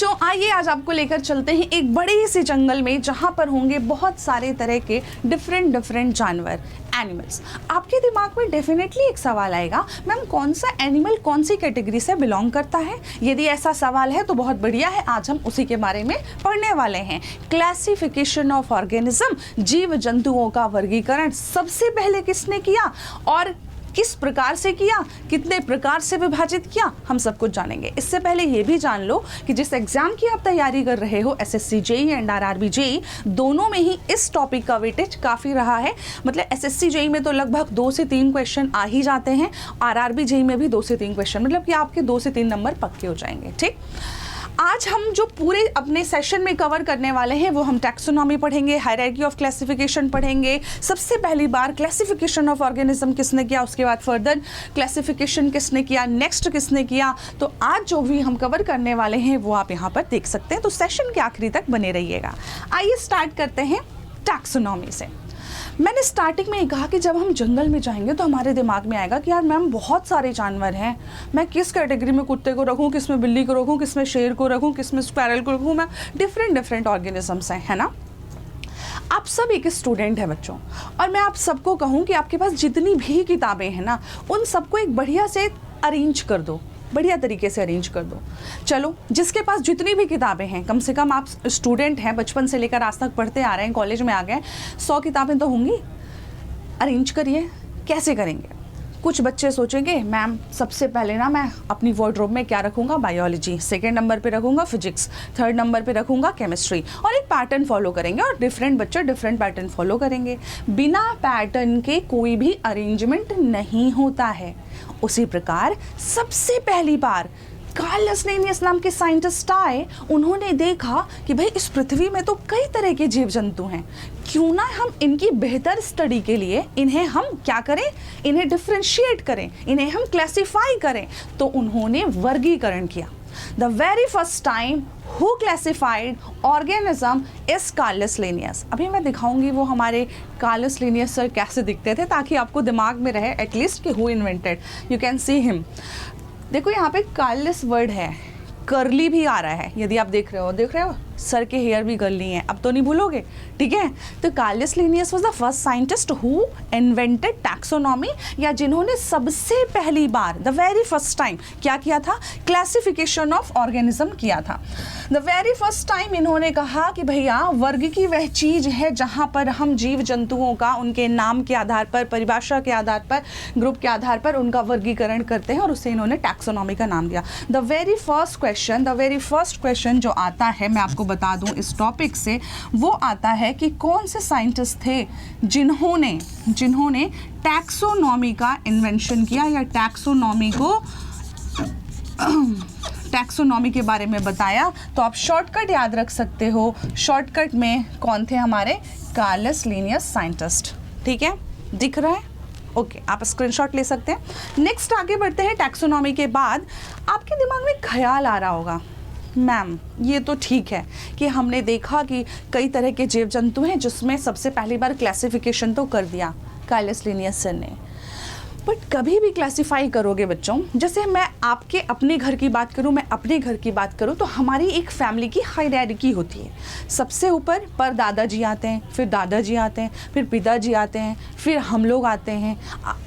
बच्चों आइए आज आपको लेकर चलते हैं एक बड़े से जंगल में जहां पर होंगे बहुत सारे तरह के डिफरेंट जानवर, एनिमल्स। आपके दिमाग में डेफिनेटली एक सवाल आएगा, मैम कौन सा एनिमल कौन सी कैटेगरी से बिलोंग करता है? यदि ऐसा सवाल है तो बहुत बढ़िया है, आज हम उसी के बारे में पढ़ने वाले हैं। क्लासिफिकेशन ऑफ ऑर्गेनिज्म, जीव जंतुओं का वर्गीकरण सबसे पहले किसने किया और किस प्रकार से किया, कितने प्रकार से विभाजित किया, हम सब कुछ जानेंगे। इससे पहले ये भी जान लो कि जिस एग्जाम की आप तैयारी कर रहे हो, SSC JEE and RRB JEE, दोनों में ही इस टॉपिक का वेटेज काफ़ी रहा है। मतलब एसएससी जेईई में तो लगभग 2 से 3 क्वेश्चन आ ही जाते हैं, आरआरबी जेईई में भी 2 से 3 क्वेश्चन, मतलब कि आपके 2 से 3 नंबर पक्के हो जाएंगे। ठीक, आज हम जो पूरे अपने सेशन में कवर करने वाले हैं वो हम टैक्सोनॉमी पढ़ेंगे, हायरार्की ऑफ क्लासिफिकेशन पढ़ेंगे। सबसे पहली बार क्लासिफिकेशन ऑफ ऑर्गेनिज्म किसने किया, उसके बाद फर्दर क्लासिफिकेशन किसने किया, नेक्स्ट किसने किया। तो आज जो भी हम कवर करने वाले हैं वो आप यहाँ पर देख सकते हैं, तो सेशन के आखिरी तक बने रहिएगा। आइए स्टार्ट करते हैं टैक्सोनॉमी से। मैंने स्टार्टिंग में ही कहा कि जब हम जंगल में जाएंगे तो हमारे दिमाग में आएगा कि यार मैम बहुत सारे जानवर हैं, मैं किस कैटेगरी में कुत्ते को रखूं, किस में बिल्ली को रखूं, किस में शेर को रखूं, किस में स्क्वैरल को रखूं, मैं डिफरेंट ऑर्गेनिजम्स हैं, है ना। आप सब एक स्टूडेंट हैं बच्चों, और मैं आप सबको कहूँ कि आपके पास जितनी भी किताबें हैं ना, उन सबको एक बढ़िया से अरेंज कर दो, बढ़िया तरीके से अरेंज कर दो। चलो, जिसके पास जितनी भी किताबें हैं, कम से कम आप स्टूडेंट हैं, बचपन से लेकर आज तक पढ़ते आ रहे हैं, कॉलेज में आ गए, 100 किताबें तो होंगी। अरेंज करिए। कैसे करेंगे? कुछ बच्चे सोचेंगे मैम सबसे पहले ना मैं अपनी वार्डरोब में क्या रखूँगा, बायोलॉजी, सेकेंड नंबर पे रखूँगा फिजिक्स, थर्ड नंबर पे रखूँगा केमिस्ट्री, और एक पैटर्न फॉलो करेंगे, और डिफरेंट बच्चे डिफरेंट पैटर्न फॉलो करेंगे। बिना पैटर्न के कोई भी अरेंजमेंट नहीं होता है। उसी प्रकार सबसे पहली बार कार्ल लिन्नियस नाम के साइंटिस्ट आए, उन्होंने देखा कि भाई इस पृथ्वी में तो कई तरह के जीव जंतु हैं, क्यों ना हम इनकी बेहतर स्टडी के लिए इन्हें हम क्या करें, इन्हें डिफरेंशिएट करें, इन्हें हम क्लासिफाई करें। तो उन्होंने वर्गीकरण किया। The very first time who classified organism is Carolus Linnaeus. अभी मैं दिखाऊंगी वो हमारे कार्लस लिनियस सर कैसे दिखते थे, ताकि आपको दिमाग में रहे एटलीस्ट कि who invented, you can see him. देखो यहाँ पे कार्लस वर्ड है, कर्ली भी आ रहा है, यदि आप देख रहे हो सर के हेयर भी कर्ली हैं, अब तो नहीं भूलोगे, ठीक है। तो Carolus Linnaeus was the first scientist who invented taxonomy, या जिन्होंने सबसे पहली बार द वेरी फर्स्ट टाइम क्या किया था, क्लासिफिकेशन ऑफ ऑर्गेनिज्म किया था। द वेरी फर्स्ट टाइम इन्होंने कहा कि भैया वर्ग की वह चीज़ है जहाँ पर हम जीव जंतुओं का उनके नाम के आधार पर, परिभाषा के आधार पर, ग्रुप के आधार पर उनका वर्गीकरण करते हैं, और उसे इन्होंने टैक्सोनॉमी का नाम दिया। द वेरी फर्स्ट क्वेश्चन जो आता है, मैं आपको बता दूं इस टॉपिक से, वो आता है कि कौन से साइंटिस्ट थे जिन्होंने टैक्सोनॉमी का इन्वेंशन किया, या टैक्सोनॉमी के बारे में बताया। तो आप शॉर्टकट याद रख सकते हो, शॉर्टकट में कौन थे हमारे कार्लस लिनियस साइंटिस्ट। ठीक है, दिख रहा है? ओके, आप स्क्रीनशॉट ले सकते हैं। नेक्स्ट आगे बढ़ते हैं। टैक्सोनॉमी के बाद आपके दिमाग में ख्याल आ रहा होगा, मैम ये तो ठीक है कि हमने देखा कि कई तरह के जीव जंतु हैं जिसमें सबसे पहली बार क्लासिफिकेशन तो कर दिया कार्लस लिनियस सर ने, बट कभी भी क्लासिफाई करोगे बच्चों, जैसे मैं आपके अपने घर की बात करूं, मैं अपने घर की बात करूं, तो हमारी एक फैमिली की हायरार्की होती है। सबसे ऊपर पर दादाजी आते हैं, फिर दादाजी आते हैं, फिर पिताजी आते हैं, फिर हम लोग आते हैं,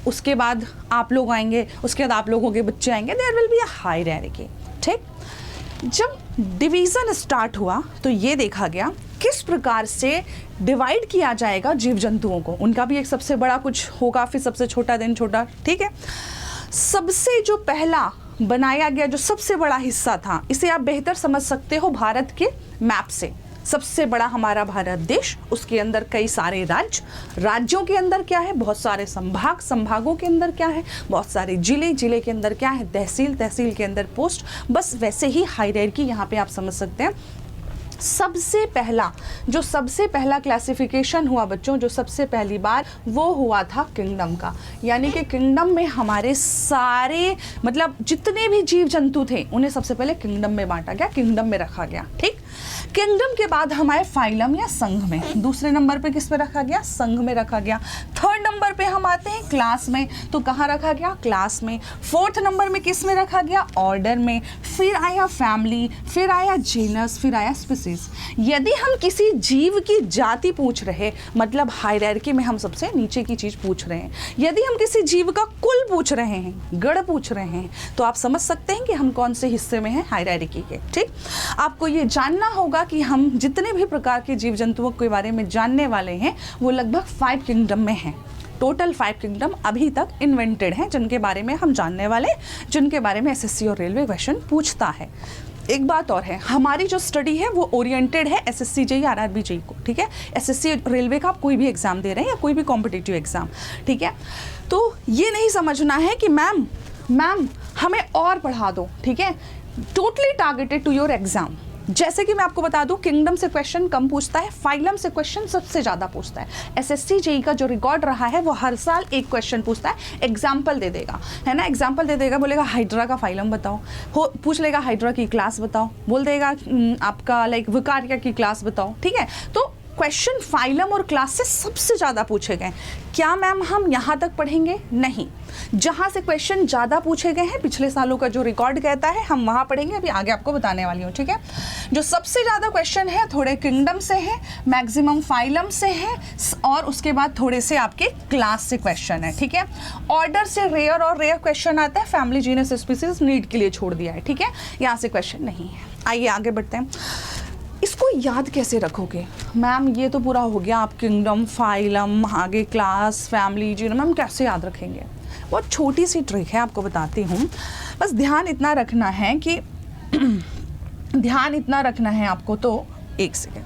उसके बाद आप लोग आएंगे, उसके बाद आप लोगों के बच्चे आएंगे, there will be a hierarchy. ठीक, जब डिवीज़न स्टार्ट हुआ तो ये देखा गया किस प्रकार से डिवाइड किया जाएगा जीव जंतुओं को, उनका भी एक सबसे बड़ा कुछ होगा, फिर सबसे छोटा देन छोटा। ठीक है, सबसे जो पहला बनाया गया जो सबसे बड़ा हिस्सा था, इसे आप बेहतर समझ सकते हो भारत के मैप से। सबसे बड़ा हमारा भारत देश, उसके अंदर कई सारे राज्यों के अंदर क्या है, बहुत सारे संभागों के अंदर क्या है, बहुत सारे जिले के अंदर क्या है, तहसील के अंदर पोस्ट। बस वैसे ही हायरार्की यहाँ पे आप समझ सकते हैं। सबसे पहला क्लासिफिकेशन हुआ बच्चों, जो सबसे पहली बार, वो हुआ था किंगडम का। यानी कि किंगडम में हमारे सारे जितने भी जीव जंतु थे उन्हें सबसे पहले किंगडम में बांटा गया, किंगडम में रखा गया। ठीक, किंगडम के बाद हम आए फाइलम या संघ में, दूसरे नंबर पे किस पे रखा गया, संघ में रखा गया। थर्ड नंबर पे हम आते हैं क्लास में, तो कहाँ रखा गया, क्लास में। फोर्थ नंबर में किस में रखा गया, ऑर्डर में। फिर आया फैमिली, फिर आया जीनस, फिर आया स्पीसीज। यदि हम किसी जीव की जाति पूछ रहे, मतलब हायरार्की में हम सबसे नीचे की चीज पूछ रहे हैं। यदि हम किसी जीव का कुल पूछ रहे हैं, गण पूछ रहे हैं, तो आप समझ सकते हैं कि हम कौन से हिस्से में हैं हायरार्की के। ठीक, आपको ये जानना होगा कि हम जितने भी प्रकार के जीव जंतुओं के बारे में जानने वाले हैं वो लगभग 5 किंगडम में हैं। टोटल 5 किंगडम अभी तक इन्वेंटेड हैं जिनके बारे में हम जानने वाले, जिनके बारे में एसएससी और रेलवे क्वेश्चन पूछता है। एक बात और है, हमारी जो स्टडी है वो ओरिएंटेड है एसएससी जेईई आरआरबी जेईई को। ठीक है, एसएससी रेलवे का आप कोई भी एग्जाम दे रहे हैं या कोई भी कॉम्पिटिटिव एग्जाम, ठीक है, तो ये नहीं समझना है कि मैम हमें और पढ़ा दो। ठीक है, totally targeted to your exam. जैसे कि मैं आपको बता दूं, किंगडम से क्वेश्चन कम पूछता है, फाइलम से क्वेश्चन सबसे ज़्यादा पूछता है। एसएससी जेईई का जो रिकॉर्ड रहा है वो हर साल एक क्वेश्चन पूछता है, एग्जाम्पल दे देगा, है ना, एग्जाम्पल दे देगा, बोलेगा हाइड्रा का फाइलम बताओ, पूछ लेगा हाइड्रा की क्लास बताओ, बोल देगा आपका लाइक विकारिया की क्लास बताओ। ठीक है, तो क्वेश्चन फाइलम और क्लास से सबसे ज़्यादा पूछे गए। क्या मैम हम यहाँ तक पढ़ेंगे? नहीं, जहाँ से क्वेश्चन ज़्यादा पूछे गए हैं, पिछले सालों का जो रिकॉर्ड कहता है हम वहाँ पढ़ेंगे। अभी आगे आपको बताने वाली हूँ। ठीक है, जो सबसे ज़्यादा क्वेश्चन है थोड़े किंगडम से है, मैक्सिमम फाइलम से है, और उसके बाद थोड़े से आपके क्लास से क्वेश्चन है। ठीक है, ऑर्डर से रेयर और रेयर क्वेश्चन आता है, फैमिली जीनस स्पीसीज नीड के लिए छोड़ दिया है। ठीक है, यहाँ से क्वेश्चन नहीं है। आइए आगे बढ़ते हैं। इसको याद कैसे रखोगे मैम? ये तो पूरा हो गया, आप किंगडम, फाइलम, आगे क्लास, फैमिली, जीनस, मैम कैसे याद रखेंगे? बहुत छोटी सी ट्रिक है, आपको बताती हूँ। बस ध्यान इतना रखना है कि ध्यान इतना रखना है आपको, तो एक सेकेंड,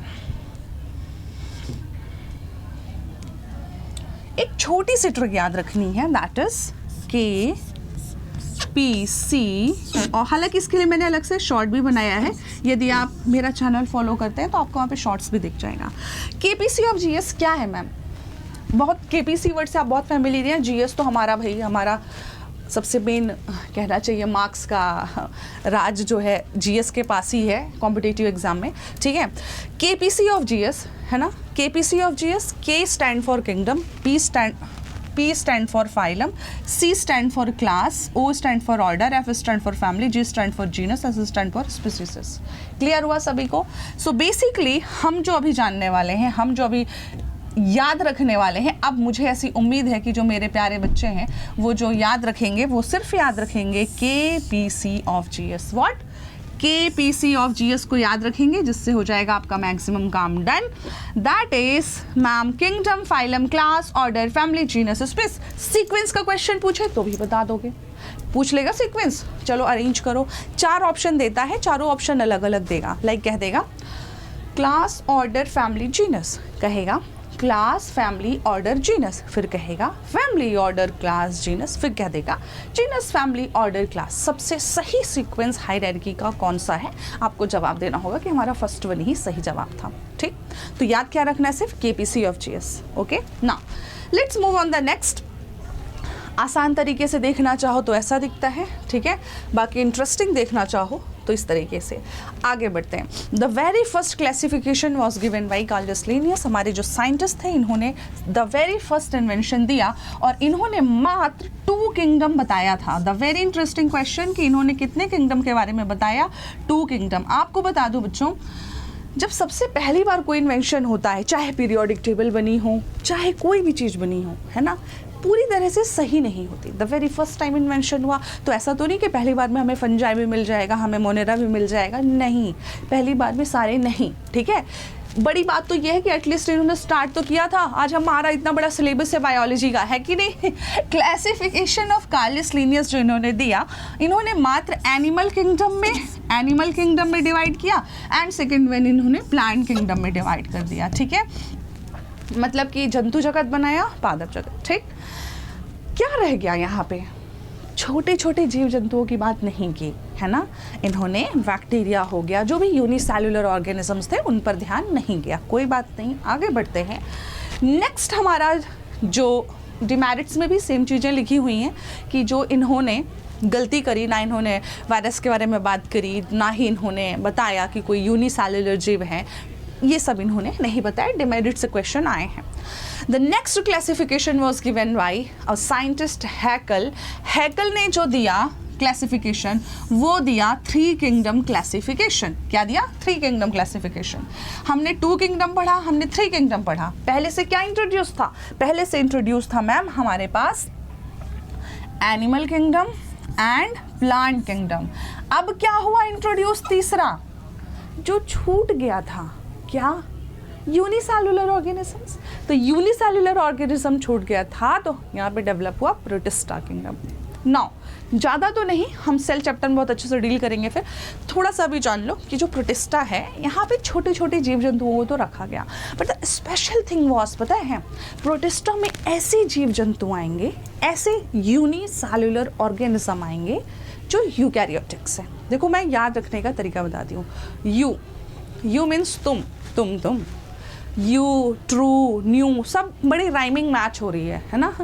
एक छोटी सी ट्रिक याद रखनी है, दैट इज KPC। और हालांकि इसके लिए मैंने अलग से शॉर्ट भी बनाया है, यदि आप मेरा चैनल फॉलो करते हैं तो आपको वहाँ पे शॉर्ट्स भी दिख जाएगा। KPC ऑफ GS क्या है मैम? बहुत KPC वर्ड से आप बहुत फैमिलियर हैं। GS तो हमारा भाई, हमारा सबसे मेन कहना चाहिए मार्क्स का राज जो है GS के पास ही है कॉम्पिटिटिव एग्जाम में। ठीक है, KPC ऑफ GS है ना, KPC of GS, K stand for kingdom, P stand for phylum, C stand for class, O stand for order, F stand for family, G stand for genus, S stand for species। Clear हुआ सभी को? So basically हम जो अभी जानने वाले हैं, हम जो अभी याद रखने वाले हैं, अब मुझे ऐसी उम्मीद है कि जो मेरे प्यारे बच्चे हैं वो जो याद रखेंगे वो सिर्फ याद रखेंगे KPC of GS। What? KPC of GS को याद रखेंगे, जिससे हो जाएगा आपका मैक्सिमम काम done. That is ma'am kingdom, phylum, class, order, family, genus, species. Sequence का क्वेश्चन पूछे तो भी बता दोगे, पूछ लेगा सीक्वेंस। चलो अरेंज करो, 4 ऑप्शन देता है, चारों ऑप्शन अलग अलग देगा। लाइक कह देगा क्लास, ऑर्डर, फैमिली, जीनस, कहेगा क्लास, फैमिली, ऑर्डर, जीनस, फिर कहेगा फैमिली, ऑर्डर, क्लास, जीनस, फिर कह देगा जीनस, फैमिली, ऑर्डर, क्लास। सबसे सही सीक्वेंस हायरार्की का कौन सा है? आपको जवाब देना होगा कि हमारा फर्स्ट वन ही सही जवाब था। ठीक, तो याद क्या रखना है? सिर्फ KPC of GS। Okay, now let's move on the next. आसान तरीके से देखना चाहो तो ऐसा दिखता है, ठीक है, बाकी इंटरेस्टिंग देखना चाहो तो इस तरीके से। आगे बढ़ते हैं। The very first classification was given by Carolus Linnaeus. हमारे जो साइंटिस्ट थे इन्होंने द वेरी फर्स्ट इन्वेंशन दिया और इन्होंने मात्र 2 किंगडम बताया था। द वेरी इंटरेस्टिंग क्वेश्चन कि इन्होंने कितने किंगडम के बारे में बताया? 2 किंगडम। आपको बता दूं बच्चों, जब सबसे पहली बार कोई इन्वेंशन होता है, चाहे पीरियोडिक टेबल बनी हो, चाहे कोई भी चीज़ बनी हो, है ना, पूरी तरह से सही नहीं होती। The very first time invention हुआ तो ऐसा तो नहीं कि पहली बार में हमें फंजाई भी मिल जाएगा, हमें मोनेरा भी मिल जाएगा, नहीं, पहली बार में सारे नहीं। ठीक है, बड़ी बात तो यह है कि एटलीस्ट इन्होंने स्टार्ट तो किया था। आज हमारा इतना बड़ा सिलेबस है बायोलॉजी का, है कि नहीं? क्लासिफिकेशन ऑफ कार्लस लिनियस जो इन्होंने दिया, इन्होंने मात्र एनिमल किंगडम में डिवाइड किया एंड सेकेंड वन इन्होंने प्लांट किंगडम में डिवाइड कर दिया। ठीक है, मतलब कि जंतु जगत बनाया, पादप जगत। ठीक, क्या रह गया यहाँ पे? छोटे छोटे जीव जंतुओं की बात नहीं की, है ना, इन्होंने बैक्टीरिया हो गया, जो भी यूनिसेल्युलर ऑर्गेनिजम्स थे उन पर ध्यान नहीं किया। कोई बात नहीं, आगे बढ़ते हैं। नेक्स्ट हमारा जो डिमेरिट्स में भी सेम चीज़ें लिखी हुई हैं कि जो इन्होंने गलती करी, ना इन्होंने वायरस के बारे में बात करी, ना ही इन्होंने बताया कि कोई यूनिसेलुलर जीव है, ये सब इन्होंने नहीं बताया। डिमेरिट से क्वेश्चन आए हैं। The next classification was given by a scientist Haeckel. Haeckel ने जो दिया क्लासिफिकेशन वो दिया 3 किंगडम क्लासिफिकेशन। क्या दिया? 3 किंगडम क्लासिफिकेशन। हमने 2 किंगडम पढ़ा, हमने 3 किंगडम पढ़ा। पहले से क्या इंट्रोड्यूस था? पहले से इंट्रोड्यूस था मैम हमारे पास animal kingdom and plant kingdom. अब क्या हुआ इंट्रोड्यूस? तीसरा जो छूट गया था, क्या? Unicellular organisms. तो यूनिसेलुलर ऑर्गेनिज्म छूट गया था, तो यहाँ पे डेवलप हुआ प्रोटिस्टा किंगडम। नाउ ज़्यादा तो नहीं, हम सेल चैप्टर में बहुत अच्छे से डील करेंगे, फिर थोड़ा सा भी जान लो कि जो प्रोटिस्टा है यहाँ पे छोटे छोटे जीव जंतुओं को तो रखा गया, but the special thing was, पता है, प्रोटिस्टा में ऐसे जीव जंतु आएंगे, ऐसे यूनिसेलुलर ऑर्गेनिज्म आएंगे जो यूकैरियोटिक्स है। देखो मैं याद रखने का तरीका बताती हूँ। यू मीन्स तुम, यू, ट्रू, न्यू, सब बड़ी राइमिंग मैच हो रही है ना।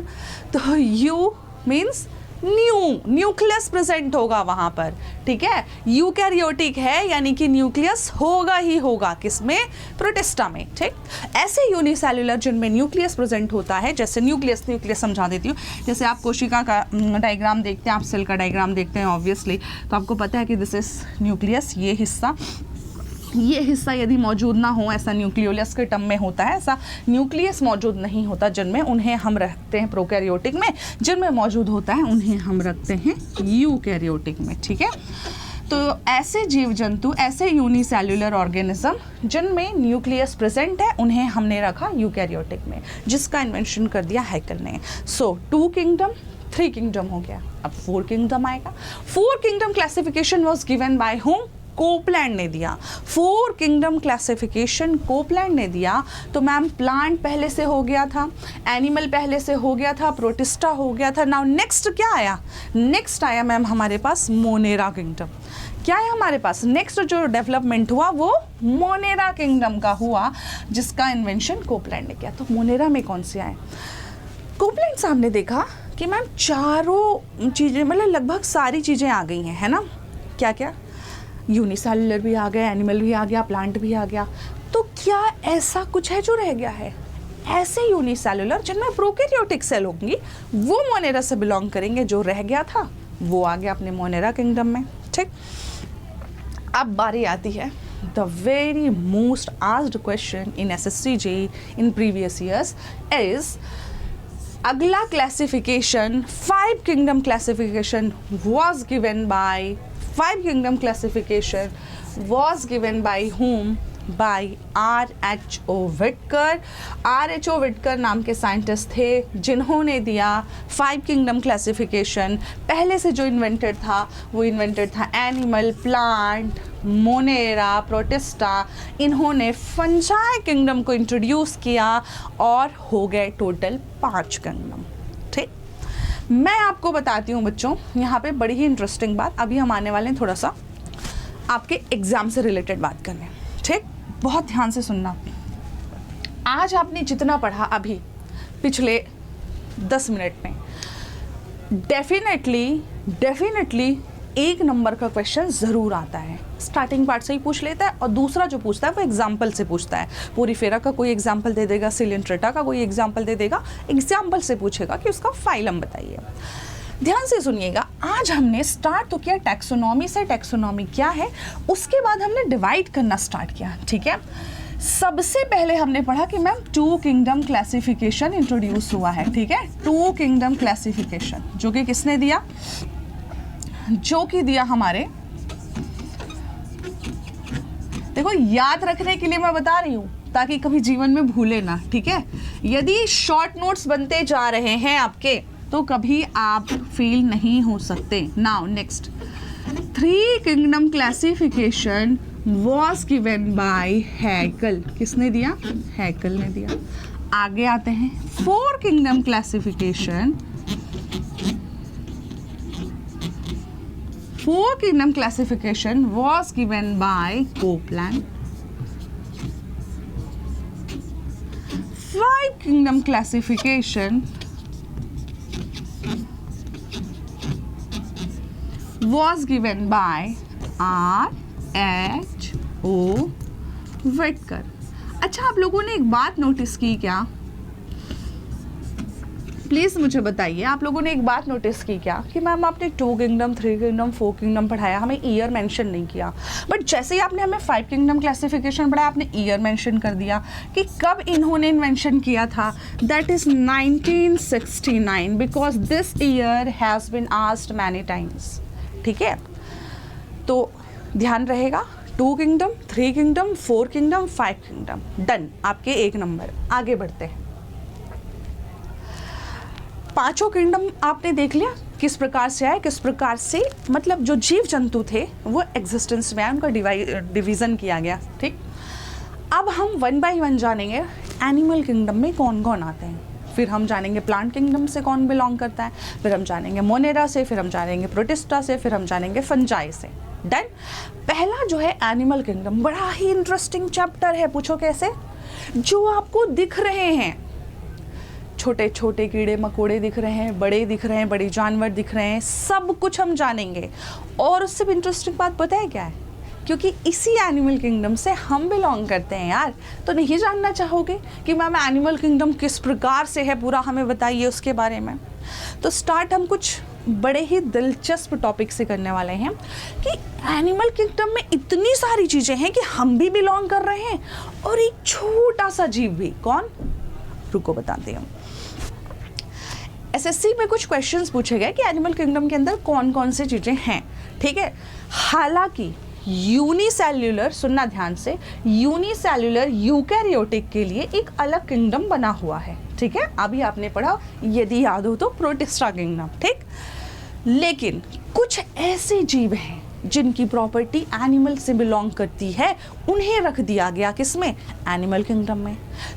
तो यू मीन्स न्यूक्लियस प्रेजेंट होगा वहां पर, ठीक है। यूकैरियोटिक है यानी कि न्यूक्लियस होगा ही होगा, किसमें? प्रोटिस्टा में, ठीक। ऐसे यूनिसेलुलर जिनमें न्यूक्लियस प्रेजेंट होता है, जैसे न्यूक्लियस समझा देती हूँ। जैसे आप कोशिका का डायग्राम देखते हैं, आप सेल का डायग्राम देखते हैं ऑब्वियसली, तो आपको पता है कि दिस इज न्यूक्लियस। ये हिस्सा यदि मौजूद ना हो, ऐसा न्यूक्लियोलस के टर्म में होता है, ऐसा न्यूक्लियस मौजूद नहीं होता जिनमें, उन्हें हम रखते हैं प्रोकैरियोटिक में। जिनमें मौजूद होता है उन्हें हम रखते हैं यूकैरियोटिक में, ठीक है। तो ऐसे जीव जंतु, ऐसे यूनिसेलुलर ऑर्गेनिज्म जिनमें न्यूक्लियस प्रेजेंट है, उन्हें हमने रखा यूकैरियोटिक में, जिसका इन्वेंशन कर दिया हैकल ने। सो 2 किंगडम, 3 किंगडम हो गया, अब 4 किंगडम आएगा। 4 kingdom classification was given bye home? Copeland ने दिया। 4 किंगडम क्लासिफिकेशन कोपलैंड ने दिया। तो मैम प्लांट पहले से हो गया था, एनिमल पहले से हो गया था, प्रोटिस्टा हो गया था। नाउ नेक्स्ट क्या आया? नेक्स्ट आया मैम हमारे पास मोनेरा किंगडम। क्या है हमारे पास? नेक्स्ट जो डेवलपमेंट हुआ वो मोनेरा किंगडम का हुआ, जिसका इन्वेंशन कोपलैंड ने किया। तो मोनेरा में कौन से आए? कोपलैंड साहब ने देखा कि मैम चारों चीज़ें, मतलब लगभग सारी चीज़ें आ गई हैं, है ना। क्या क्या? यूनिसेलुलर भी आ गया, एनिमल भी आ गया, प्लांट भी आ गया। तो क्या ऐसा कुछ है जो रह गया है? ऐसे यूनिसेलुलर जिनमें प्रोकैरियोटिक सेल होंगी, वो मोनेरा से बिलोंग करेंगे। जो रह गया था वो आ गया अपने मोनेरा किंगडम में, ठीक। अब बारी आती है the very most asked question in SSC JEE in previous years is, अगला classification 5 kingdom classification was given by 5 kingdom classification was given by whom? By R.H.O. Whitaker. R.H.O. Whitaker नाम के scientist थे जिन्होंने दिया 5 किंगडम क्लासिफिकेशन। पहले से जो invented था वो इन्वेंटेड था एनिमल, प्लांट, मोनेरा, प्रोटिस्टा। इन्होंने फंजाई किंगडम को इंट्रोड्यूस किया और हो गए टोटल 5 किंगडम, ठीक। मैं आपको बताती हूँ बच्चों, यहाँ पे बड़ी ही इंटरेस्टिंग बात। अभी हम आने वाले हैं थोड़ा सा आपके एग्जाम से रिलेटेड बात करने, ठीक। बहुत ध्यान से सुनना। आज आपने जितना पढ़ा अभी पिछले 10 मिनट में, डेफिनेटली 1 नंबर का क्वेश्चन ज़रूर आता है। स्टार्टिंग पार्ट से ही पूछ लेता है, और दूसरा जो पूछता है वो एग्जाम्पल से पूछता है। पोरीफेरा का कोई एग्जाम्पल दे देगा, सिलिंट्रेटा का कोई एग्जाम्पल दे देगा, एग्जाम्पल से पूछेगा कि उसका फाइलम बताइए। ध्यान से सुनिएगा। आज हमने स्टार्ट तो किया टैक्सोनॉमी से। टैक्सोनॉमी क्या है, उसके बाद हमने डिवाइड करना स्टार्ट किया, ठीक है। सबसे पहले हमने पढ़ा कि मैम 2 किंगडम क्लासिफिकेशन इंट्रोड्यूस हुआ है, ठीक है। 2 किंगडम क्लासिफिकेशन जो कि किसने दिया? जो कि दिया हमारे, देखो याद रखने के लिए मैं बता रही हूँ ताकि कभी जीवन में भूले ना, ठीक है। यदि शॉर्ट नोट्स बनते जा रहे हैं आपके तो कभी आप फेल नहीं हो सकते। Now next 3 kingdom classification was given by Haeckel. किसने दिया? हैकल ने दिया। आगे आते हैं 4 kingdom classification. 4 kingdom classification was given by Copeland. 5 kingdom classification was given by R.H.O. Whittaker। अच्छा, आप लोगों ने एक बात नोटिस की क्या? प्लीज़ मुझे बताइए, आप लोगों ने एक बात नोटिस की क्या कि मैम आपने 2 किंगडम, 3 किंगडम, 4 किंगडम पढ़ाया, हमें ईयर मेंशन नहीं किया, बट जैसे ही आपने हमें 5 किंगडम क्लासिफिकेशन पढ़ाया आपने ईयर मेंशन कर दिया कि कब इन्होंने इन्वेंशन किया था। That is 1969, because this year has been asked many times. ठीक है, तो ध्यान रहेगा, 2 kingdom, 3 kingdom, 4 kingdom, 5 kingdom, done, आपके 1 नंबर। आगे बढ़ते हैं। 5 किंगडम आपने देख लिया किस प्रकार से आए, किस प्रकार से मतलब जो जीव जंतु थे वो एग्जिस्टेंस में आए, उनका डिवीज़न किया गया। ठीक, अब हम 1 बाय 1 जानेंगे एनिमल किंगडम में कौन कौन आते हैं, फिर हम जानेंगे प्लांट किंगडम से कौन बिलोंग करता है, फिर हम जानेंगे मोनेरा से, फिर हम जानेंगे प्रोटिस्टा से, फिर हम जानेंगे फंजाई से। डन। पहला जो है एनिमल किंगडम, बड़ा ही इंटरेस्टिंग चैप्टर है। पूछो कैसे? जो आपको दिख रहे हैं, छोटे छोटे कीड़े मकोड़े दिख रहे हैं, बड़े दिख रहे हैं, बड़े जानवर दिख रहे हैं, सब कुछ हम जानेंगे। और उससे भी इंटरेस्टिंग बात पता है क्या है? क्योंकि इसी एनिमल किंगडम से हम बिलोंग करते हैं यार। तो नहीं जानना चाहोगे कि मैम एनिमल किंगडम किस प्रकार से है, पूरा हमें बताइए उसके बारे में। तो स्टार्ट हम कुछ बड़े ही दिलचस्प टॉपिक से करने वाले हैं कि एनिमल किंगडम में इतनी सारी चीज़ें हैं कि हम भी बिलोंग कर रहे हैं और एक छोटा सा जीव भी। कौन? रुको बताते हैं। एसएससी में कुछ क्वेश्चंस पूछे गए कि एनिमल किंगडम के अंदर कौन कौन सी चीज़ें हैं। ठीक है, हालांकि यूनिसेल्युलर, सुनना ध्यान से, यूनिसेल्युलर यूकैरियोटिक के लिए एक अलग किंगडम बना हुआ है। ठीक है, अभी आपने पढ़ा, यदि याद हो तो, प्रोटिस्टा किंगडम। ठीक, लेकिन कुछ ऐसे जीव हैं जिनकी प्रॉपर्टी एनिमल से बिलोंग करती है, उन्हें रख दिया गया किसमें? एनिमल किंगडम में।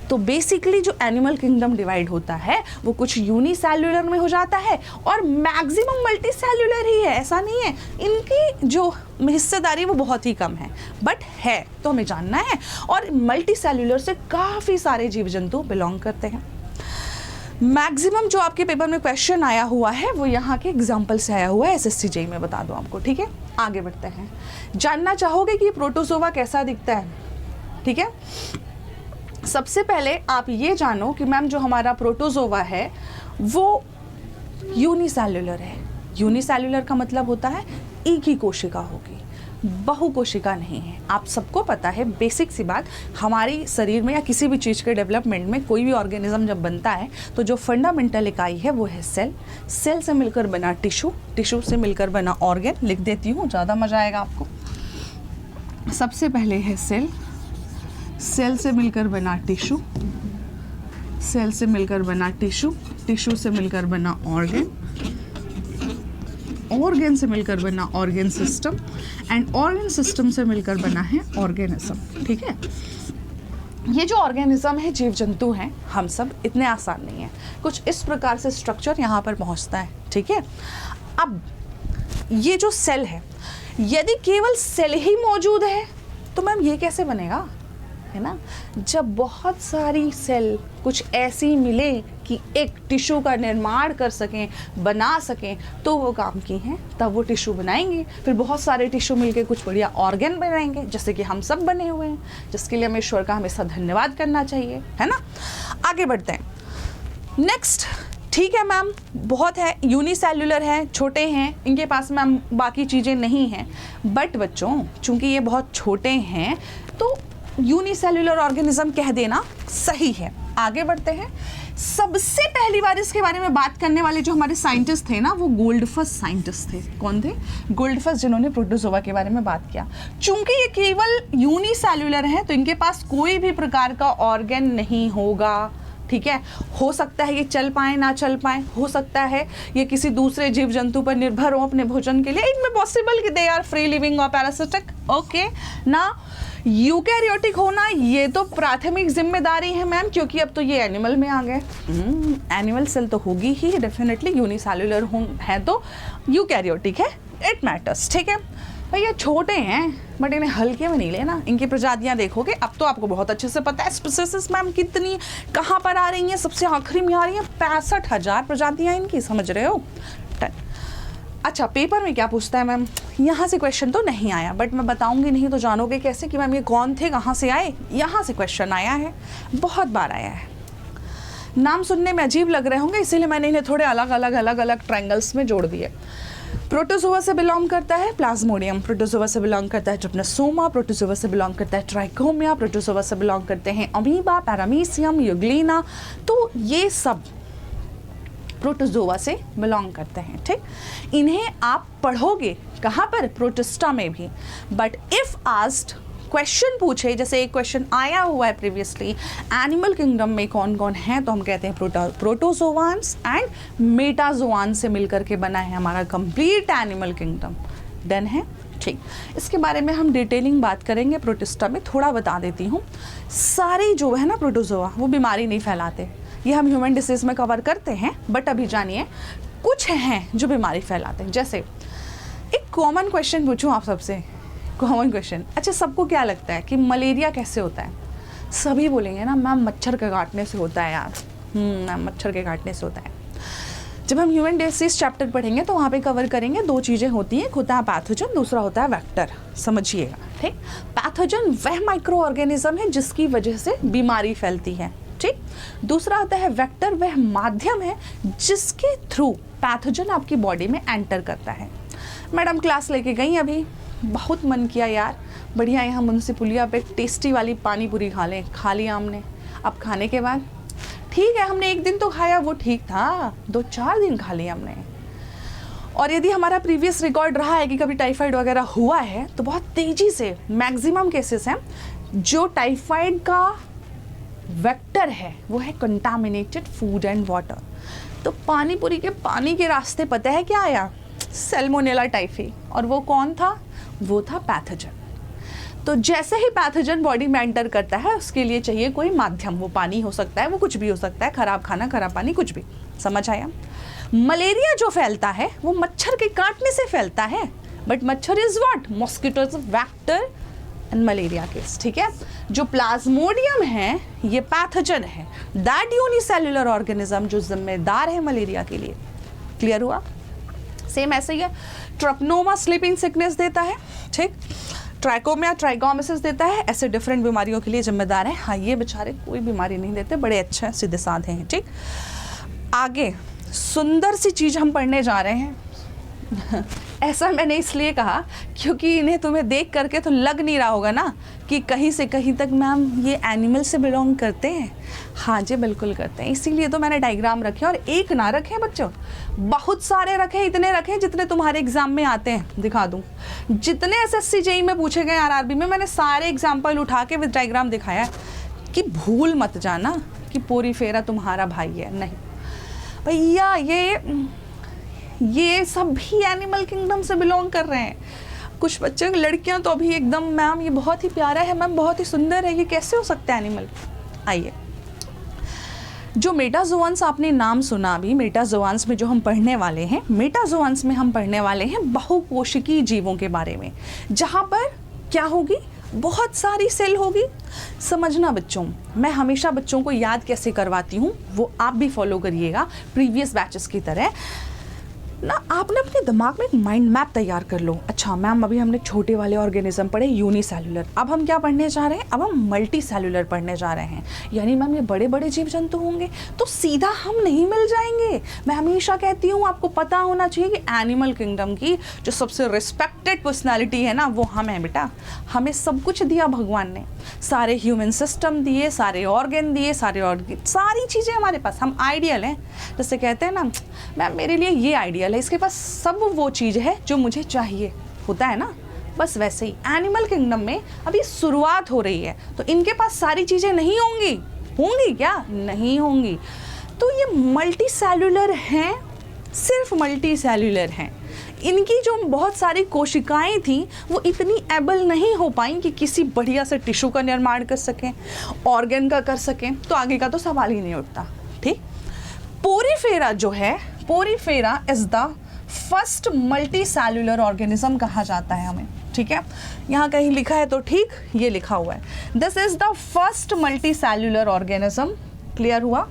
तो बेसिकली जो एनिमल किंगडम डिवाइड होता है वो कुछ यूनिसेल्युलर में हो जाता है और मैक्सिमम मल्टीसेल्युलर ही है। ऐसा नहीं है, इनकी जो हिस्सेदारी वो बहुत ही कम है, बट है तो हमें जानना है। और मल्टीसेल्युलर से काफ़ी सारे जीव जंतु बिलोंग करते हैं। मैक्सिमम जो आपके पेपर में क्वेश्चन आया हुआ है वो यहाँ के एग्जाम्पल से आया हुआ है, एसएससी जेईई में बता दो आपको। ठीक है, आगे बढ़ते हैं। जानना चाहोगे कि प्रोटोजोआ कैसा दिखता है? ठीक है, सबसे पहले आप ये जानो कि मैम जो हमारा प्रोटोजोआ है वो यूनिसेल्युलर है। यूनिसेल्युलर का मतलब होता है एक ही कोशिका होगी, बहुकोशिका नहीं है। आप सबको पता है, बेसिक सी बात, हमारी शरीर में या किसी भी चीज़ के डेवलपमेंट में कोई भी ऑर्गेनिज्म जब बनता है तो जो फंडामेंटल इकाई है वो है सेल। सेल से मिलकर बना टिश्यू, टिश्यू से मिलकर बना ऑर्गन। लिख देती हूँ, ज़्यादा मज़ा आएगा आपको। सबसे पहले है सेल, सेल से मिलकर बना टिश्यू, सेल से मिलकर बना टिश्यू, टिश्यू से मिलकर बना ऑर्गन, ऑर्गन से मिलकर बना organ system, and organ system से मिलकर बना है ऑर्गेनिज्म। ठीक है, ये जो ऑर्गेनिज्म है, जीव जंतु हैं, हम सब, इतने आसान नहीं है। कुछ इस प्रकार से स्ट्रक्चर यहाँ पर पहुँचता है। ठीक है, अब ये जो सेल है, यदि केवल सेल ही मौजूद है तो मैम ये कैसे बनेगा, है ना? जब बहुत सारी सेल कुछ ऐसी मिले कि एक टिश्यू का निर्माण कर सकें, बना सकें, तो वो काम की हैं, तब वो टिश्यू बनाएंगे। फिर बहुत सारे टिश्यू मिलके कुछ बढ़िया ऑर्गन बनाएंगे, जैसे कि हम सब बने हुए हैं, जिसके लिए हमें ईश्वर का हमेशा धन्यवाद करना चाहिए, है ना? आगे बढ़ते हैं। नेक्स्ट, ठीक है मैम, बहुत है, यूनिसेल्युलर है, छोटे हैं, इनके पास मैम बाकी चीज़ें नहीं हैं। बट बच्चों, चूंकि ये बहुत छोटे हैं तो यूनिसेल्युलर ऑर्गेनिज्म कह देना सही है। आगे बढ़ते हैं। सबसे पहली बार इसके बारे में बात करने वाले जो हमारे साइंटिस्ट थे ना, वो गोल्डफस साइंटिस्ट थे। कौन थे? गोल्डफस, जिन्होंने प्रोटोजोआ के बारे में बात किया। चूंकि ये केवल यूनिसेल्युलर है तो इनके पास कोई भी प्रकार का ऑर्गन नहीं होगा। ठीक है, हो सकता है ये चल पाए ना चल पाए, हो सकता है ये किसी दूसरे जीव जंतु पर निर्भर हो अपने भोजन के लिए। इट में पॉसिबल कि दे आर फ्री लिविंग और पैरासिटिक। ओके ना, यूकैरियोटिक होना ये तो प्राथमिक जिम्मेदारी है मैम, क्योंकि अब तो ये एनिमल में आ गए। एनिमल सेल तो होगी ही डेफिनेटली, यूनिसेल्युलर है तो यूकैरियोटिक है, इट मैटर्स। ठीक है भैया, छोटे हैं बट इन्हें हल्के में नहीं लेना। इनकी प्रजातियां देखोगे, अब तो आपको बहुत अच्छे से पता है स्पीसीज मैम कितनी कहाँ पर आ रही हैं, सबसे आखिरी में आ रही हैं 65,000 प्रजातियां इनकी, समझ रहे हो? अच्छा, पेपर में क्या पूछता है मैम? यहाँ से क्वेश्चन तो नहीं आया, बट मैं बताऊंगी नहीं तो जानोगे कैसे कि मैम ये कौन थे, कहाँ से आए? यहाँ से क्वेश्चन आया है, बहुत बार आया है। नाम सुनने में अजीब लग रहे होंगे, इसीलिए मैंने इन्हें थोड़े अलग अलग ट्रायंगल्स में जोड़ दिए। प्रोटोजोआ से बिलोंग करता है प्लाज्मोडियम, प्रोटोजोआ से बिलोंग करता है ट्रिपनोसोमा, प्रोटोजोआ से बिलोंग करता है ट्राइकोमिया, प्रोटोजोआ से बिलोंग करते हैं अमीबा, पैरामीशियम, यूग्लिना। तो ये सब प्रोटोजोआ से बिलोंग करते हैं, ठीक। इन्हें आप पढ़ोगे कहाँ पर? प्रोटिस्टा में भी। बट इफ आस्क्ड, क्वेश्चन पूछे, जैसे एक क्वेश्चन आया हुआ है प्रीवियसली, एनिमल किंगडम में कौन कौन है, तो हम कहते हैं प्रोटोजोआन्स एंड मेटाजोआन से मिलकर के बना है हमारा कंप्लीट एनिमल किंगडम। डन है, ठीक। इसके बारे में हम डिटेलिंग बात करेंगे प्रोटिस्टा में, थोड़ा बता देती हूँ। सारे जो है ना प्रोटोजोआ, वो बीमारी नहीं फैलाते, ये हम ह्यूमन डिसीज में कवर करते हैं, बट अभी जानिए कुछ हैं जो बीमारी फैलाते हैं। जैसे एक कॉमन क्वेश्चन पूछूं आप सबसे, कॉमन क्वेश्चन, अच्छा सबको क्या लगता है कि मलेरिया कैसे होता है? सभी बोलेंगे ना मैम मच्छर के काटने से होता है यार, मैम मच्छर के काटने से होता है। जब हम ह्यूमन डिसीज चैप्टर पढ़ेंगे तो वहाँ पे कवर करेंगे, दो चीज़ें होती हैं, एक होता है पैथोजन, दूसरा होता है वेक्टर, समझिएगा, ठीक। पैथोजन वह माइक्रो ऑर्गेनिज्म है जिसकी वजह से बीमारी फैलती है, ठीक। दूसरा होता है वेक्टर, वह माध्यम है जिसके थ्रू पैथोजन आपकी बॉडी में एंटर करता है। मैडम क्लास लेके गई अभी, बहुत मन किया यार, बढ़िया यहाँ मुंशी पुलिया पे टेस्टी वाली पानी पूरी खा लिया हमने। अब खाने के बाद ठीक है, हमने एक दिन तो खाया वो ठीक था, 2-4 दिन खा लिया हमने। और यदि हमारा प्रीवियस रिकॉर्ड रहा है कि कभी टाइफाइड वगैरह हुआ है तो बहुत तेज़ी से, मैक्सिमम केसेस हैं जो टाइफाइड का वेक्टर है वो है कंटामिनेटेड फूड एंड वाटर। तो पानी पूरी के पानी के रास्ते पता है क्या आया? Salmonella typhi. और वो कौन था? वो था पैथोजन। तो जैसे ही पैथोजन बॉडी में एंटर करता है उसके लिए चाहिए कोई माध्यम, वो पानी हो सकता है, वो कुछ भी हो सकता है, खराब खाना, खराब पानी, कुछ भी। समझ आया? मलेरिया जो फैलता है वो मच्छर के काटने से फैलता है, बट मच्छर is what? Mosquito is vector and malaria case, ठीक है। जो प्लाज्मोडियम है ये पैथोजन है, दैट यूनिसेल्युलर ऑर्गेनिज्म जो जिम्मेदार है मलेरिया के लिए। क्लियर हुआ? सेम ऐसे ही है, ट्रपनोमा स्लीपिंग सिकनेस देता है, ठीक। ट्राइकोमिया ट्राइगोमिसिस देता है, ऐसे डिफरेंट बीमारियों के लिए जिम्मेदार है। हाँ, ये बेचारे कोई बीमारी नहीं देते, बड़े अच्छे हैं, सीधे साधे हैं, ठीक। आगे सुंदर सी चीज़ हम पढ़ने जा रहे हैं। ऐसा मैंने इसलिए कहा क्योंकि इन्हें तुम्हें देख करके तो लग नहीं रहा होगा ना कि कहीं से कहीं तक मैम ये एनिमल से बिलोंग करते हैं। हाँ जी, बिल्कुल करते हैं, इसीलिए तो मैंने डायग्राम रखे, और एक ना रखे बच्चों, बहुत सारे रखे, इतने रखे जितने तुम्हारे एग्जाम में आते हैं। दिखा दूँ जितने SSC JEE में पूछे गए, RRB में, मैंने सारे एग्जाम्पल उठा के विद डायग्राम दिखाया कि भूल मत जाना कि पोरीफेरा तुम्हारा भाई है। नहीं भैया, ये सब भी एनिमल किंगडम से बिलोंग कर रहे हैं। कुछ बच्चे, लड़कियां तो अभी एकदम मैम ये बहुत ही प्यारा है, मैम बहुत ही सुंदर है, ये कैसे हो सकता है एनिमल? आइए, जो मेटाजोआंस आपने नाम सुना अभी, मेटाजोआंस में जो हम पढ़ने वाले हैं, मेटाजोआंस में हम पढ़ने वाले हैं बहुकोशिकीय जीवों के बारे में, जहाँ पर क्या होगी? बहुत सारी सेल होगी। समझना बच्चों, मैं हमेशा बच्चों को याद कैसे करवाती हूँ वो आप भी फॉलो करिएगा प्रीवियस बैचेस की तरह ना। आपने अपने दिमाग में एक माइंड मैप तैयार कर लो। अच्छा मैम, अभी हमने छोटे वाले ऑर्गेनिज्म पढ़े, यूनिसेल्युलर, अब हम क्या पढ़ने जा रहे हैं? अब हम मल्टी सेल्युलर पढ़ने जा रहे हैं। यानी मैम ये बड़े बड़े जीव जंतु होंगे तो सीधा हम नहीं मिल जाएंगे। मैं हमेशा कहती हूँ आपको पता होना चाहिए कि एनिमल किंगडम की जो सबसे रिस्पेक्टेड पर्सनैलिटी है ना, वो हम हैं बेटा। हमें सब कुछ दिया भगवान ने, सारे ह्यूमन सिस्टम दिए, सारे ऑर्गन दिए, सारी चीज़ें हमारे पास, हम आइडियल हैं। जैसे कहते हैं ना मैम मेरे लिए ये आइडियल है, इसके पास सब वो चीज़ है जो मुझे चाहिए, होता है ना। बस वैसे ही एनिमल किंगडम में अभी शुरुआत हो रही है, तो इनके पास सारी चीज़ें नहीं होंगी क्या? नहीं होंगी। तो ये मल्टी सेल्युलर हैं, सिर्फ मल्टी सेल्युलर हैं। इनकी जो बहुत सारी कोशिकाएं थी वो इतनी एबल नहीं हो पाई कि किसी बढ़िया से टिश्यू का निर्माण कर सकें, ऑर्गन का कर सकें, तो आगे का तो सवाल ही नहीं उठता, ठीक। पोरीफेरा जो है, Porifera is the first multi cellular organism कहा जाता है हमें, ठीक है। यहाँ कहीं लिखा है तो ठीक, ये लिखा हुआ है, this is the first multi cellular organism. Clear हुआ?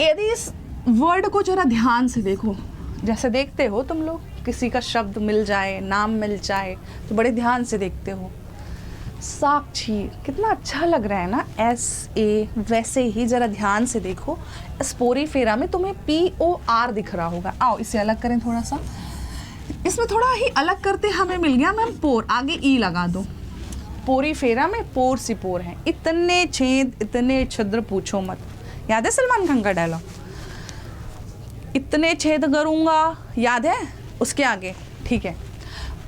यदि इस वर्ड को जरा ध्यान से देखो, जैसे देखते हो तुम लोग, किसी का शब्द मिल जाए, नाम मिल जाए तो बड़े ध्यान से देखते हो। साक्षी कितना अच्छा लग रहा है ना, SA, वैसे ही ज़रा ध्यान से देखो, स्पोरीफेरा में तुम्हें POR दिख रहा होगा। आओ इसे अलग करें थोड़ा सा, इसमें थोड़ा ही अलग करते हमें मिल गया मैम पोर, आगे E लगा दो। पोरीफेरा में पोर सी पोर है, इतने छेद इतने छिद्र पूछो मत। याद है सलमान खान का डायलॉग, इतने छेद करूँगा, याद है उसके आगे? ठीक है।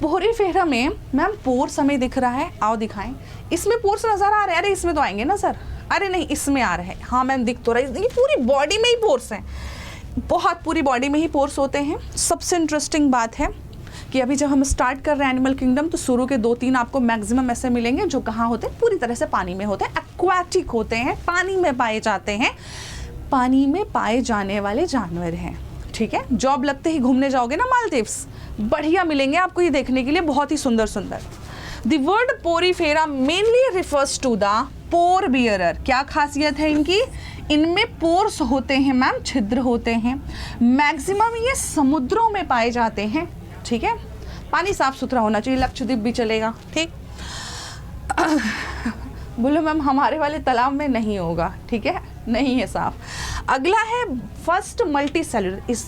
पोरीफेरा में मैम पोर्स हमें दिख रहा है, आओ दिखाएं। इसमें पोर्स नजर आ रहे हैं? अरे इसमें तो आएंगे ना सर, अरे नहीं इसमें आ रहे हैं। हाँ मैम दिख तो रहा है, ये पूरी बॉडी में ही पोर्स हैं, बहुत पूरी बॉडी में ही पोर्स होते हैं। सबसे इंटरेस्टिंग बात है कि अभी जब हम स्टार्ट कर रहे हैं एनिमल किंगडम, तो शुरू के 2-3 आपको मैक्सिमम ऐसे मिलेंगे जो कहाँ होते हैं, पूरी तरह से पानी में होते हैं, एक्वाटिक होते हैं, पानी में पाए जाते हैं, पानी में पाए जाने वाले जानवर हैं। ठीक है, जॉब लगते ही घूमने जाओगे ना मालदीव्स, बढ़िया मिलेंगे आपको ये देखने के लिए, बहुत ही सुंदर सुंदर। The word porifera mainly refers to the pore bearer. क्या खासियत है इनकी? इनमें पोर्स होते हैं मैम, छिद्र होते हैं। मैक्सिमम ये समुद्रों में पाए जाते हैं। ठीक है, पानी साफ सुथरा होना चाहिए, लक्षद्वीप भी चलेगा। ठीक बोलो मैम हमारे वाले तालाब में नहीं होगा, ठीक है, नहीं है साफ। अगला है फर्स्ट मल्टी सेलुलर, इस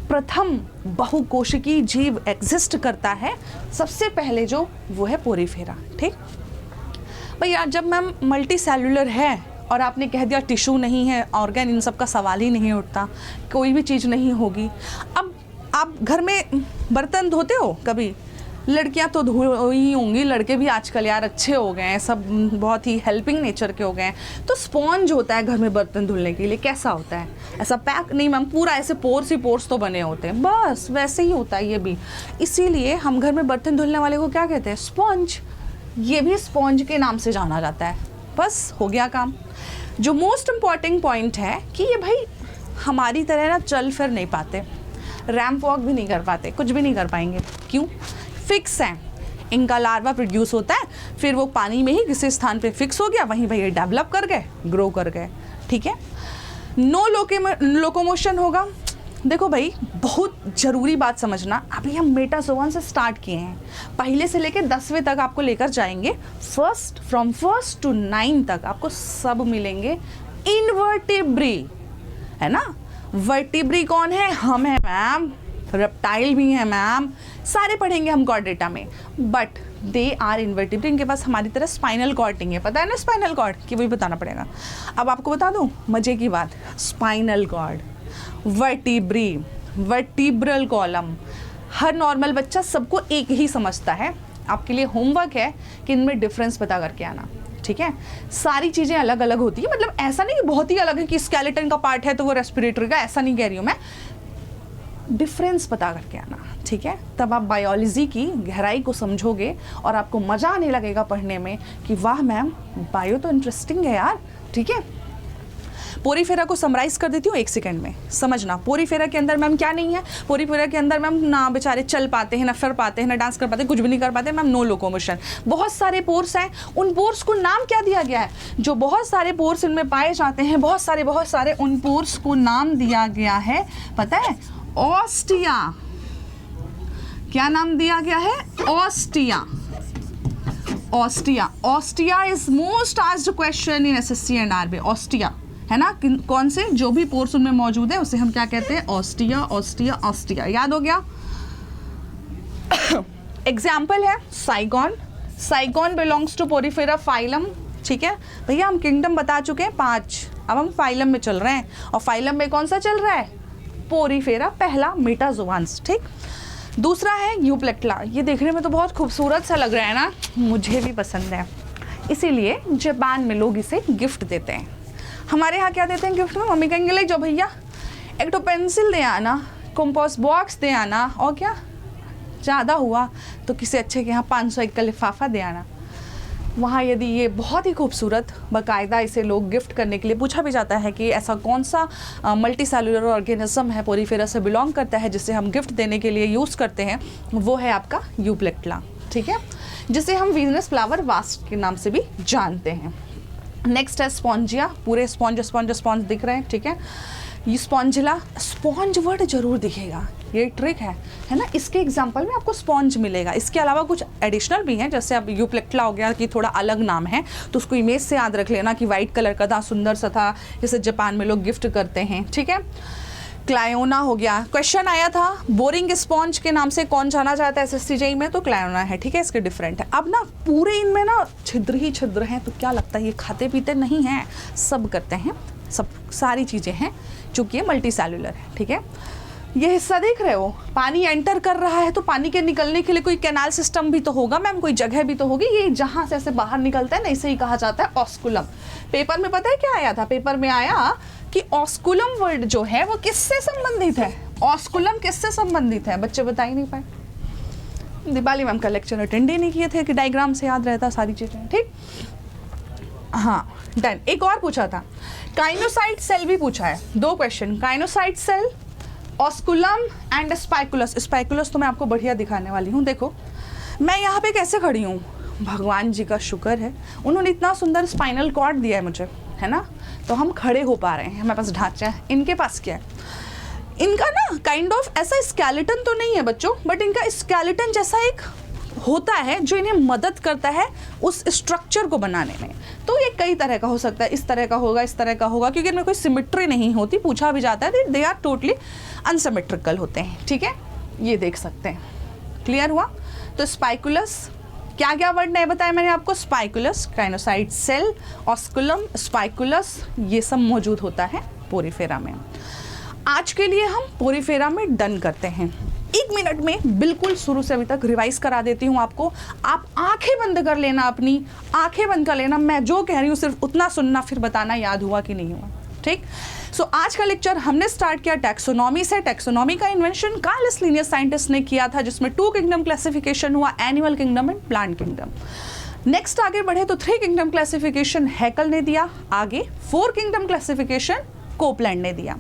प्रथम बहुकोशिकीय जीव एग्जिस्ट करता है सबसे पहले जो, वो है पोरीफेरा। ठीक भैया, जब मैम मल्टी सेलुलर है और आपने कह दिया टिश्यू नहीं है, ऑर्गन, इन सब का सवाल ही नहीं उठता, कोई भी चीज़ नहीं होगी। अब आप घर में बर्तन धोते हो कभी? लड़कियां तो धो ही होंगी, लड़के भी आजकल यार अच्छे हो गए हैं, सब बहुत ही हेल्पिंग नेचर के हो गए हैं। तो स्पॉन्ज होता है घर में बर्तन धुलने के लिए, कैसा होता है? ऐसा पैक नहीं मैम, पूरा ऐसे पोर्स ही पोर्स तो बने होते हैं, बस वैसे ही होता है ये भी। इसीलिए हम घर में बर्तन धुलने वाले को क्या कहते हैं? स्पॉन्ज। ये भी स्पॉन्ज के नाम से जाना जाता है। बस हो गया काम। जो मोस्ट इम्पॉर्टेंट पॉइंट है कि ये भाई हमारी तरह ना चल फिर नहीं पाते, रैंप वॉक भी नहीं कर पाते, कुछ भी नहीं कर पाएंगे। क्यों? फिक्स हैं। इनका लार्वा प्रोड्यूस होता है, फिर वो पानी में ही किसी स्थान पे फिक्स हो गया, वहीं भाई डेवलप कर गए, ग्रो कर गए। ठीक है, नो लोकोमोशन होगा। देखो भाई, बहुत ज़रूरी बात समझना, अभी हम मेटाजोवन से स्टार्ट किए हैं, पहले से लेकर 10वें तक आपको लेकर जाएंगे। फ्रॉम फर्स्ट टू 9 तक आपको सब मिलेंगे इनवर्टिब्री, है ना। वर्टिब्री कौन है? हम हैं मैम, रेप्टाइल भी हैं मैम, सारे पढ़ेंगे हम कॉर्डेटा में, बट दे आर इनवर्टिब्री। इनके पास हमारी तरह स्पाइनल कॉर्ड नहीं है, पता है ना स्पाइनल कॉर्ड की, वही बताना पड़ेगा। अब आपको बता दूं मज़े की बात, spinal cord, vertebrae, vertebral column, हर नॉर्मल बच्चा सबको एक ही समझता है। आपके लिए होमवर्क है कि इनमें डिफरेंस पता करके आना। ठीक है, सारी चीज़ें अलग अलग होती है, मतलब ऐसा नहीं कि बहुत ही अलग है कि स्केलेटन का पार्ट है तो वो रेस्पिरेटरी का, ऐसा नहीं कह रही हूँ मैं, डिफरेंस पता करके आना। ठीक है, तब आप बायोलॉजी की गहराई को समझोगे और आपको मज़ा आने लगेगा पढ़ने में कि वाह मैम बायो तो इंटरेस्टिंग है यार। ठीक है, पोरीफेरा को समराइज कर देती हूँ 1 सेकंड में, समझना। पोरीफेरा के अंदर मैम क्या नहीं है? पोरीफेरा के अंदर मैम ना बेचारे चल पाते हैं, ना फिर पाते हैं, ना डांस कर पाते हैं, कुछ भी नहीं कर पाते मैम, नो लोकोमोशन। बहुत सारे पोर्स हैं, उन पोर्स को नाम क्या दिया गया है? जो बहुत सारे पोर्स इनमें पाए जाते हैं, बहुत सारे उन पोर्स को नाम दिया गया है, पता है? ऑस्टिया। क्या नाम दिया गया है? Ostia. Ostia, ostia is most asked question in SSC and RB। Ostia है ना, कौन से जो भी पोर्स उनमें मौजूद है उसे हम क्या कहते हैं? Ostia, ostia, ostia. याद हो गया? एग्जाम्पल है sycon. Sycon belongs to porifera phylum. ठीक है भैया, हम किंगडम बता चुके हैं 5, अब हम फाइलम में चल रहे हैं, और फाइलम में कौन सा चल रहा है? पोरीफेरा, पहला मेटाजोआंस। ठीक, दूसरा है यूप्लेक्टला। ये देखने में तो बहुत खूबसूरत सा लग रहा है ना, मुझे भी पसंद है, इसीलिए जापान में लोग इसे गिफ्ट देते हैं। हमारे यहाँ क्या देते हैं गिफ्ट में? मम्मी कहेंगे ले जाओ भैया, एक तो पेंसिल दे आना, कंपास बॉक्स दे आना, और क्या ज़्यादा हुआ तो किसी अच्छे के यहाँ 501 का लिफाफा दे आना। वहाँ यदि ये बहुत ही खूबसूरत, बाकायदा इसे लोग गिफ्ट करने के लिए पूछा भी जाता है कि ऐसा कौन सा मल्टी सेलुलर ऑर्गेनिज्म है, पोरीफेरा से बिलोंग करता है, जिसे हम गिफ्ट देने के लिए यूज़ करते हैं, वो है आपका यूप्लेक्टला। ठीक है, जिसे हम वीनस फ्लावर वास्ट के नाम से भी जानते हैं। नेक्स्ट है स्पॉन्जिया। पूरे स्पॉन्ज स्पॉन्ज स्पॉन्ज दिख रहे हैं। ठीक है, ये स्पॉन्जिला, स्पॉन्ज वर्ड जरूर दिखेगा, ये ट्रिक है ना। इसके एग्जाम्पल में आपको स्पॉन्ज मिलेगा। इसके अलावा कुछ एडिशनल भी हैं, जैसे अब यूप्लेक्टला हो गया कि थोड़ा अलग नाम है, तो उसको इमेज से याद रख लेना कि वाइट कलर का था, सुंदर सा था, जैसे जापान में लोग गिफ्ट करते हैं, ठीक है। क्लायोना हो गया, क्वेश्चन आया था बोरिंग स्पॉन्ज के नाम से कौन जाना जाता है SSC में, तो क्लायोना है, ठीक है। इसके डिफरेंट है। अब ना पूरे इनमें ना छिद्र ही छिद्र हैं, तो क्या लगता है ये खाते पीते नहीं हैं, सब करते हैं, सब सारी चीज़ें हैं, चूँकि ये मल्टी सेलुलर है, ठीक है। ये हिस्सा देख रहे हो, पानी एंटर कर रहा है तो पानी के निकलने के लिए कोई कैनाल सिस्टम भी तो होगा मैम, कोई जगह भी तो होगी। ये जहाँ से ऐसे बाहर निकलता है ना, इसे ही कहा जाता है ऑस्कुलम। पेपर में पता है क्या आया था, पेपर में आया कि ऑस्कुलम वर्ड जो है वो किससे संबंधित है, ऑस्कुलम किससे संबंधित है, बच्चे बता ही नहीं पाए। दीपाली मैम का लेक्चर अटेंड ही नहीं किए थे कि डायग्राम से याद रहता सारी चीजें, ठीक। हाँ डन। एक और पूछा था, काइनोसाइट सेल भी पूछा है, 2 क्वेश्चन, काइनोसाइट सेल, ऑस्कुलम एंड स्पाइकुलस। स्पाइकुलस तो मैं आपको बढ़िया दिखाने वाली हूँ। देखो मैं यहाँ पे कैसे खड़ी हूँ, भगवान जी का शुक्र है, उन्होंने इतना सुंदर स्पाइनल कॉर्ड दिया है मुझे, है ना, तो हम खड़े हो पा रहे हैं, हमारे पास ढांचा है। इनके पास क्या है, इनका ना काइंड ऑफ ऐसा स्केलेटन तो नहीं है बच्चों, बट इनका स्केलेटन जैसा एक होता है जो इन्हें मदद करता है उस स्ट्रक्चर को बनाने में। तो ये कई तरह का हो सकता है, इस तरह का होगा, इस तरह का होगा, क्योंकि इनमें कोई सिमेट्री नहीं होती। पूछा भी जाता है, दे आर टोटली अनसिमेट्रिकल होते हैं, ठीक है। ये देख सकते हैं, क्लियर हुआ। तो स्पाइकुलस, क्या क्या वर्ड नहीं बताया मैंने आपको, स्पाइकुलस, काइनोसाइट सेल, ऑस्कुलम, स्पाइकुलस, ये सब मौजूद होता है पोरीफेरा में। आज के लिए हम पोरीफेरा में डन करते हैं। 1 मिनट में बिल्कुल शुरू से अभी तक रिवाइज करा देती हूँ आपको। आप आंखें बंद कर लेना, अपनी आंखें बंद कर लेना, मैं जो कह रही हूँ सिर्फ उतना सुनना, फिर बताना याद हुआ कि नहीं हुआ, ठीक। सो आज का लेक्चर हमने स्टार्ट किया टैक्सोनॉमी से। टैक्सोनॉमी का इन्वेंशन कार्लस लिनियस साइंटिस्ट ने किया था, जिसमें 2 किंगडम क्लासिफिकेशन हुआ, animal kingdom and plant kingdom. Next आगे बढ़े तो 3 किंगडम क्लासिफिकेशन हैकल ने दिया, आगे 4 किंगडम क्लासिफिकेशन कोपलैंड ने दिया।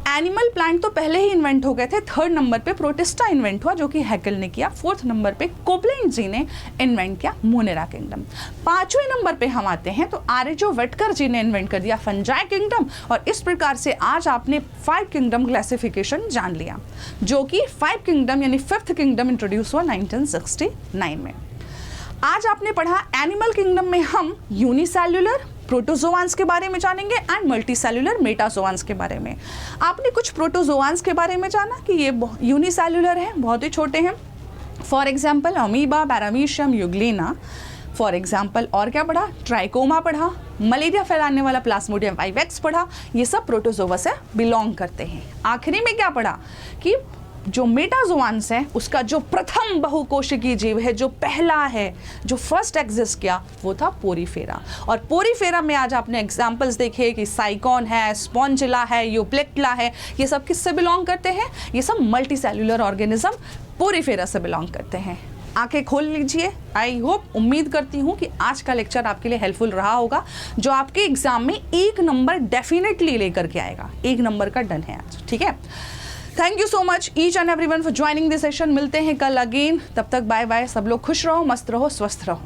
एनिमल प्लांट तो पहले ही इन्वेंट हो गए थे। 3rd नंबर पे प्रोटिस्टा इन्वेंट हुआ, जो कि हैकल ने किया। 4th नंबर पे कोपलैंड जी ने इन्वेंट किया मोनेरा किंगडम। 5वें नंबर पे हम आते हैं तो आर्यजो वेटकर जी ने इन्वेंट कर दिया फंजाई किंगडम। और इस प्रकार से आज आपने 5 किंगडम क्लासिफिकेशन जान लिया, जो कि 5 किंगडम यानी 5th किंगडम इंट्रोड्यूस हुआ 1969 में। आज आपने पढ़ा एनिमल किंगडम में हम यूनिसेल्युलर प्रोटोजोआंस के बारे में जानेंगे एंड मल्टीसेल्युलर मेटाजोआंस के बारे में। आपने कुछ प्रोटोजोआंस के बारे में जाना कि ये यूनिसेल्युलर है, बहुत ही छोटे हैं, for example amoeba, paramecium, Euglena, for example. और क्या पढ़ा, ट्राइकोमा पढ़ा, मलेरिया फैलाने वाला प्लाज्मोडियम वाइवेक्स पढ़ा, ये सब प्रोटोजोआ से बिलोंग करते हैं। आखिरी में क्या पढ़ा कि जो मेटाजोआंस है उसका जो प्रथम बहुकोशिकीय जीव है, जो पहला है, जो फर्स्ट एग्जिस्ट किया, वो था पोरीफेरा। और पोरीफेरा में आज आपने एग्जांपल्स देखे कि साइकॉन है, स्पॉन्जिला है, यूप्लेक्टला है, ये सब किससे बिलोंग करते हैं, ये सब मल्टी सेल्युलर ऑर्गेनिज्म पोरीफेरा से बिलोंग करते हैं। आंखें खोल लीजिए। आई होप, उम्मीद करती हूँ कि आज का लेक्चर आपके लिए हेल्पफुल रहा होगा, जो आपके एग्जाम में 1 नंबर डेफिनेटली लेकर के आएगा। 1 नंबर का डन है आज, ठीक है। Thank you so much each and everyone for joining this session. मिलते हैं कल अगेन, तब तक बाय बाय। सब लोग खुश रहो, मस्त रहो, स्वस्थ रहो।